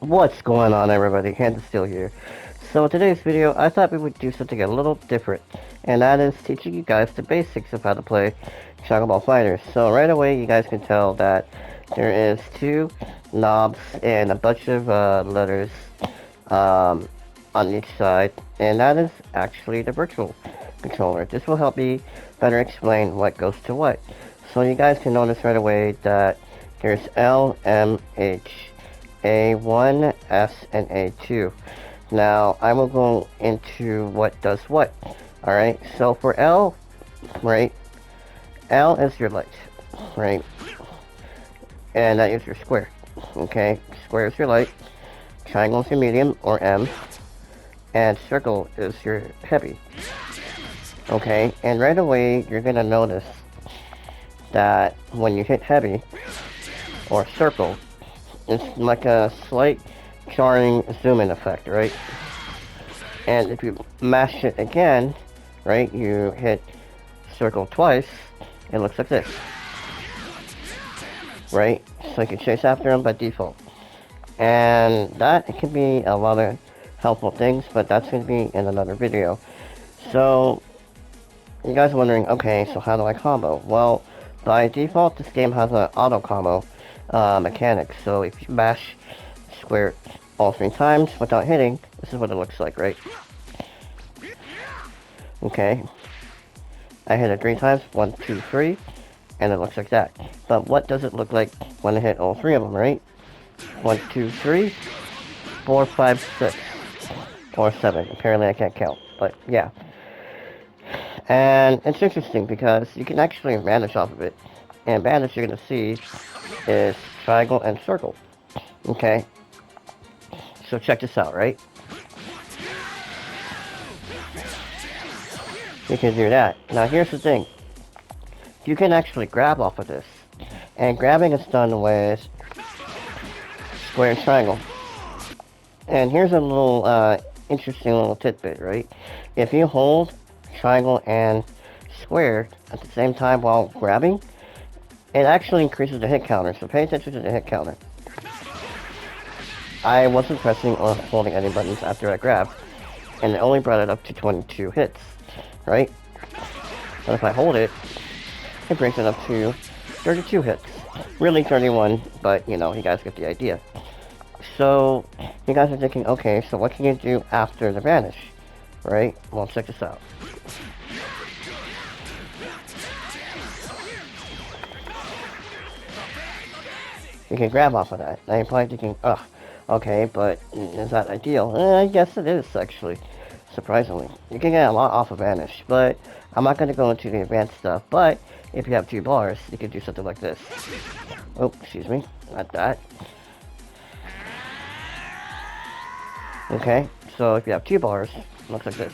What's going on, everybody? Kansas Steel here. So in today's video, I thought we would do something a little different, and that is teaching you guys the basics of how to play Dragon Ball Fighters. So right away, you guys can tell that there is two knobs and a bunch of letters um, on each side, and that is actually the virtual controller. This will help me better explain what goes to what. So you guys can notice right away that there's L, M, H, A1, S, and A2. Now, I will go into what does what. Alright, so for L, right, L is your light, right, and that is your square. Okay, square is your light, triangle is your medium, or M, and circle is your heavy. Okay, and right away, you're gonna notice that when you hit heavy, or circle, it's like a slight jarring zoom in effect, right? And if you mash it again, right, you hit circle twice, it looks like this, right? So you can chase after them by default. And that can be a lot of helpful things, but that's going to be in another video. So, you guys are wondering, okay, so how do I combo? Well, by default, this game has an auto combo mechanic. So if you mash square all 3 times without hitting, this is what it looks like, right? Okay. I hit it 3 times, 1, 2, 3, and it looks like that. But what does it look like when I hit all 3 of them, right? 1, 2, 3, 4, 5, 6, or 7. Apparently I can't count, but yeah. And it's interesting because you can actually vanish off of it. And vanish you're going to see is triangle and circle. Okay? So check this out, right? You can do that. Now here's the thing. You can actually grab off of this. And grabbing is done with square and triangle. And here's a little interesting little tidbit, right? If you hold triangle and square at the same time while grabbing, it actually increases the hit counter, so pay attention to the hit counter. I wasn't pressing or holding any buttons after I grabbed, and it only brought it up to 22 hits, right? But if I hold it, it brings it up to 32 hits. Really 31, but you know, you guys get the idea. So, you guys are thinking, okay, so what can you do after the vanish, right? Well, check this out. You can grab off of that. Now you're probably thinking, ugh, okay, but is that ideal? Yes, it is, actually. Surprisingly. You can get a lot off of Vanish, but I'm not going to go into the advanced stuff, but if you have 2 bars, you can do something like this. Oh, excuse me, not that. Okay, so if you have 2 bars, it looks like this.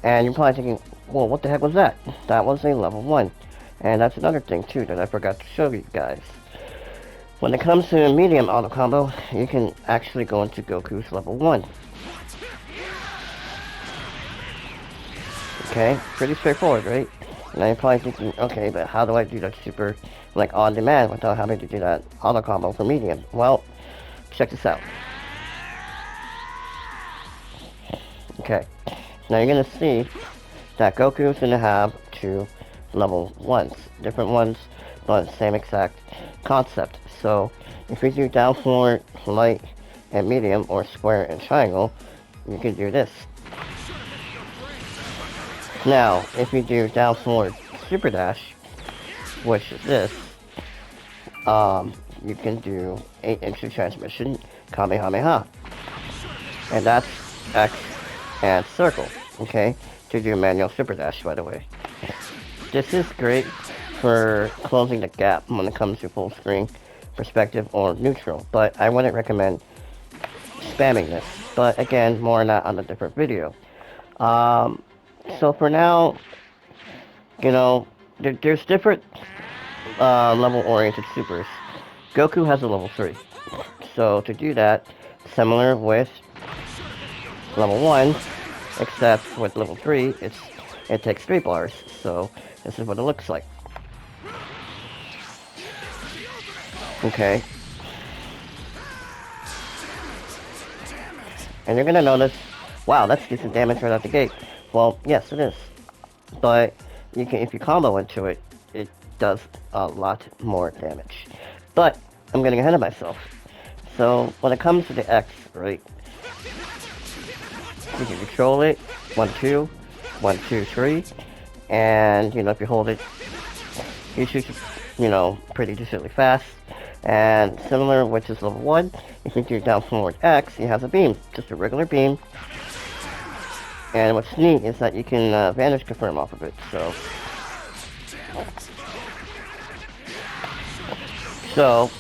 And you're probably thinking, well, what the heck was that? That was a level 1. And that's another thing, too, that I forgot to show you guys. When it comes to medium auto combo, you can actually go into Goku's level 1. Okay, pretty straightforward, right? Now you're probably thinking, okay, but how do I do that super, like, on demand without having to do that auto combo for medium? Well, check this out. Okay, now you're gonna see that Goku is gonna have 2 level 1s. Different ones, but same exact concept. So, if we do down forward, light, and medium, or square and triangle, you can do this. Now, if you do down forward super dash, which is this, you can do 8-inch transmission, Kamehameha. And that's X and circle, okay, to do manual super dash, by the way. This is great for closing the gap when it comes to full screen perspective or neutral, but I wouldn't recommend spamming this. But again, more on that on a different video. So for now, you know, there's different level-oriented supers. Goku has a level 3. So to do that, similar with level 1, except with level 3, it's it takes 3 bars. So this is what it looks like. Okay. And you're gonna notice, wow, that's decent damage right out the gate. Well, yes, it is. But you can, if you combo into it, it does a lot more damage. But I'm getting ahead of myself. So when it comes to the X, right? You can control it. 1, 2, 1, 2, 3, and if you hold it, you shoot, pretty decently fast. And similar, which is level 1, if you do down forward X, he has a beam, just a regular beam. And what's neat is that you can vanish confirm off of it. So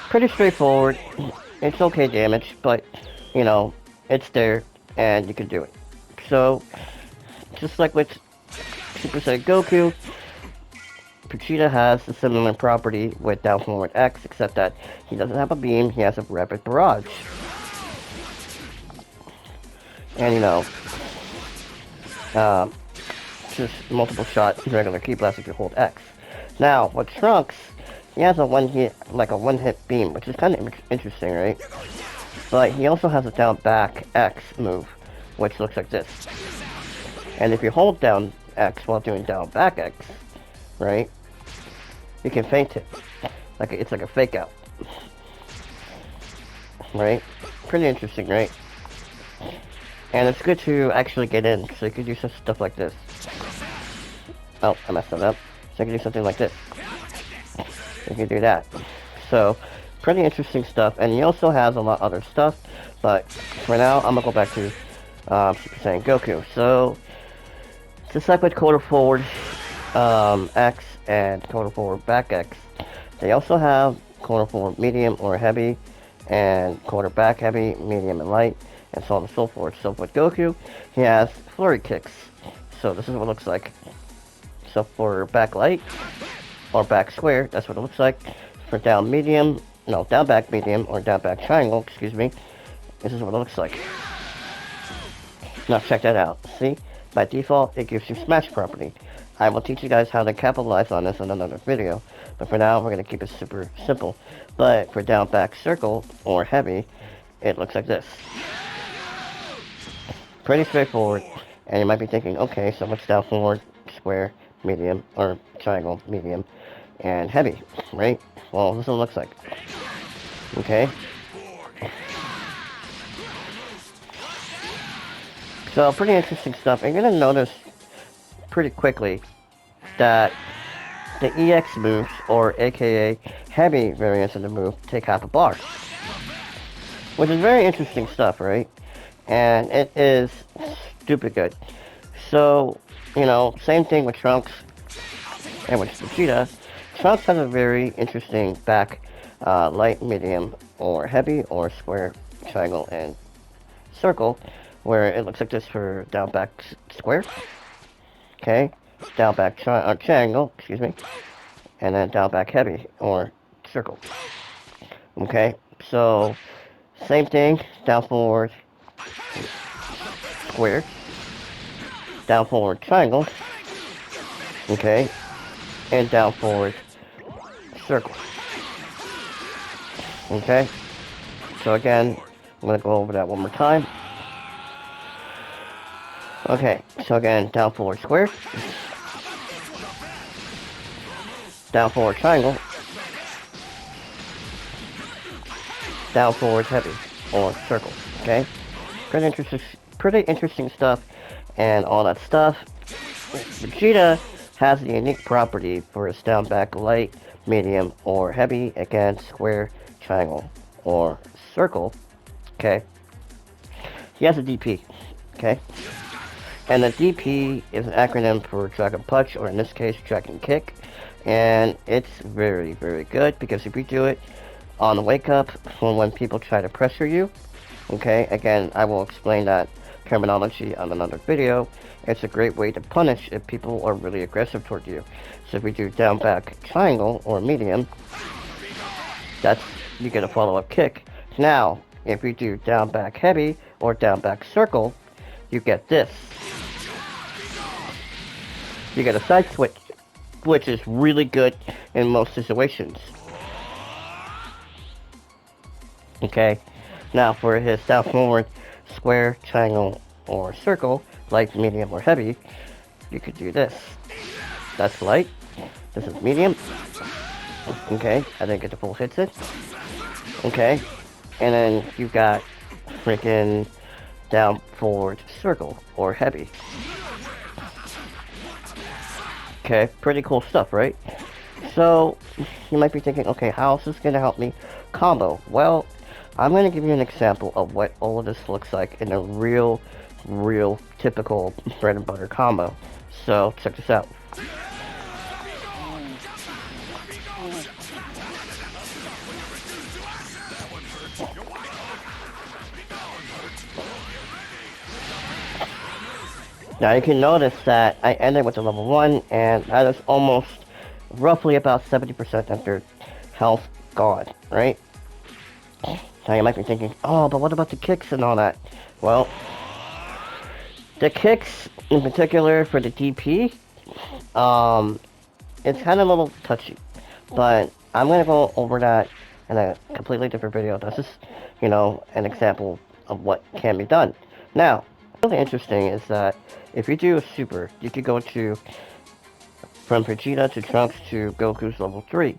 pretty straightforward. It's okay damage, but it's there and you can do it. So just like with Super Saiyan Goku, Vegeta has a similar property with down forward X, except that he doesn't have a beam, he has a rapid barrage. And just multiple shot regular key blast if you hold X. Now, with Trunks, he has a one hit beam, which is kind of interesting, right? But he also has a down back X move, which looks like this. And if you hold down X while doing down back X, right, you can feint it. It's like a fake out. Right? Pretty interesting, right? And it's good to actually get in, so you could do some stuff like this. Oh, I messed that up. So you can do something like this. You can do that. So, pretty interesting stuff. And he also has a lot of other stuff, but for now, I'm gonna go back to Super Saiyan Goku. So, just like with quarter forward X and quarter forward back X, they also have quarter forward medium or heavy, and quarter back heavy, medium, and light, and so on and so forth. So with Goku, he has flurry kicks. So this is what it looks like. So for back light, or back square, that's what it looks like. For down medium, down back medium, or down back triangle, excuse me, this is what it looks like. Now check that out. See? By default, it gives you smash property. I will teach you guys how to capitalize on this in another video, but for now, we're going to keep it super simple. But for down back circle, or heavy, it looks like this. Pretty straightforward, and you might be thinking, okay, so what's down forward, square, medium, or triangle, medium, and heavy, right? Well, this is what it looks like. Okay? So, pretty interesting stuff. And you're going to notice pretty quickly that the EX moves, or aka heavy variants of the move, take half a bar. Which is very interesting stuff, right? And it is stupid good. So, same thing with Trunks and with Vegeta. Trunks has a very interesting back light, medium, or heavy, or square, triangle, and circle, where it looks like this for down back square. Okay, down back triangle, excuse me, and then down back heavy, or circle. Okay, so same thing, down forward square, down forward triangle, okay, and down forward circle. Okay, so again, I'm going to go over that one more time. Okay, so again, down forward square, down forward triangle, down forward heavy, or circle, okay? Pretty interesting stuff, and all that stuff. Vegeta has the unique property for his down back light, medium, or heavy, again, square, triangle, or circle, okay? He has a DP, okay? And the DP is an acronym for Dragon Punch, or in this case, Dragon Kick. And it's very, very good, because if you do it on the wake up, when people try to pressure you, okay, again, I will explain that terminology on another video. It's a great way to punish if people are really aggressive toward you. So if we do down back triangle, or medium, you get a follow-up kick. Now, if we do down back heavy, or down back circle, you get this. You get a side switch, which is really good in most situations. Okay, now for his down forward, square, triangle, or circle, light, medium, or heavy, you could do this. That's light. This is medium. Okay, I didn't get the full hits in. Okay, and then you got freaking down forward circle or heavy. Okay, pretty cool stuff, right? So you might be thinking, okay, how is this gonna help me combo? Well, I'm gonna give you an example of what all of this looks like in a real typical bread and butter combo. So check this out. Now you can notice that I ended with a level 1, and that is almost roughly about 70% of their health gone, right? Now you might be thinking, oh, but what about the kicks and all that? Well, the kicks, in particular for the DP, it's kind of a little touchy, but I'm going to go over that in a completely different video. This is, an example of what can be done. Now, really interesting is that if you do a super, you could go from Vegeta to Trunks to Goku's level 3.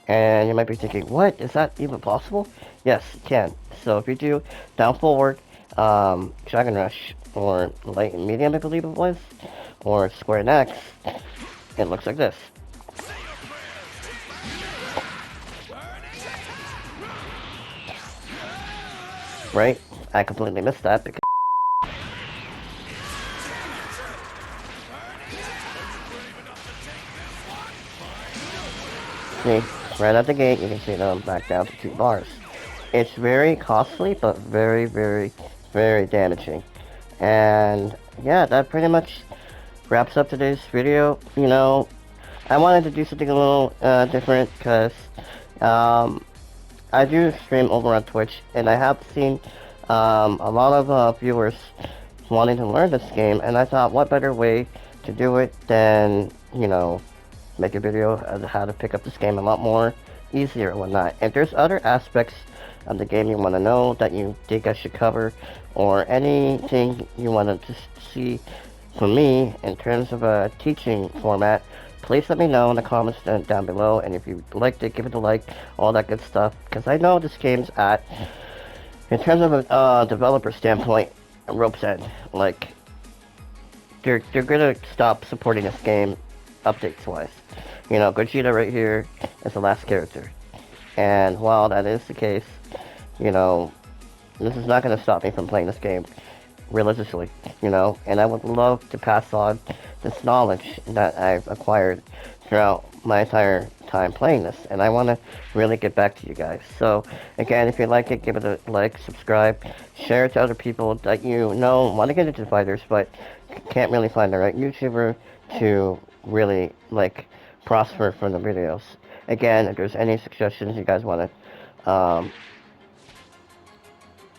And you might be thinking, what? Is that even possible? Yes, you can. So if you do down forward, Dragon Rush, or light and medium, I believe it was, or square next, it looks like this. Right? I completely missed that because see, right out the gate, you can see them back down to 2 bars. It's very costly, but very damaging. And yeah, that pretty much wraps up today's video. I wanted to do something a little different because I do stream over on Twitch, and I have seen a lot of viewers wanting to learn this game, and I thought, what better way to do it than, make a video of how to pick up this game a lot more easier and whatnot. If there's other aspects of the game you want to know that you think I should cover, or anything you want to see from me in terms of a teaching format, please let me know in the comments down below. And if you liked it, give it a like, all that good stuff, because I know this game's at, in terms of a developer standpoint, rope's end. Like, they're gonna stop supporting this game updates wise. Gogeta right here is the last character, and while that is the case, this is not going to stop me from playing this game religiously, and I would love to pass on this knowledge that I've acquired throughout my entire time playing this, and I want to really get back to you guys. So again, if you like it, give it a like, subscribe, share it to other people that want to get into fighters but can't really find the right YouTuber to really prosper from the videos. Again, if there's any suggestions you guys want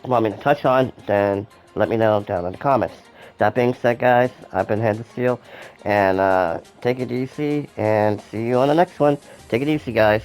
me to touch on, then let me know down in the comments. That being said, guys, I've been Hands of Steel, and take it easy, and see you on the next one. Take it easy, guys.